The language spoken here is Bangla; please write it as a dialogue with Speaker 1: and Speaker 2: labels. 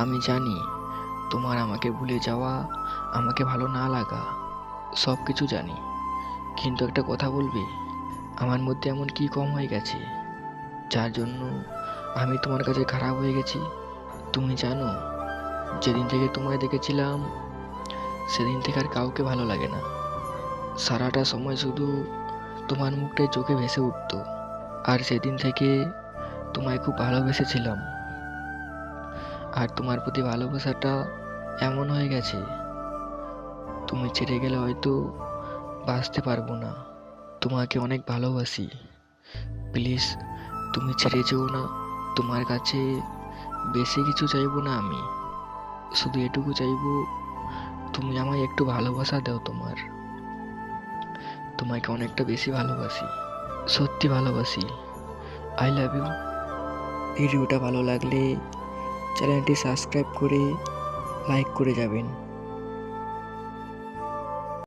Speaker 1: আমি জানি তোমার আমাকে ভুলে যাওয়া, আমাকে ভালো না লাগা, সব কিছু জানি। কিন্তু একটা কথা বলবে, আমার মধ্যে এমন কি কম হয়ে গেছে যার জন্য আমি তোমার কাছে খারাপ হয়ে গেছি? তুমি জানো, যেদিন থেকে তোমায় দেখেছিলাম সেদিন থেকে আর কাউকে ভালো লাগে না। সারাটা সময় শুধু তোমার মুখটাই চোখে ভেসে উঠতো। আর সেদিন থেকে তোমায় খুব ভালোবেসেছিলাম। আর তোমার প্রতি ভালোবাসাটা এমন হয়ে গেছে, তুমি ছেড়ে গেলে হয়তো বাঁচতে পারবো না। তোমাকে অনেক ভালোবাসি, প্লিজ তুমি ছেড়ে যেও না। তোমার কাছে বেশি কিছু চাইবো না আমি, শুধু এটুকু চাইবো তুমি আমায় একটু ভালোবাসা দাও। তোমাকে অনেকটা বেশি ভালোবাসি, সত্যি ভালোবাসি। I love you. ভিডিওটা ভালো লাগলে চ্যানেলটি সাবস্ক্রাইব করে লাইক করে যাবেন।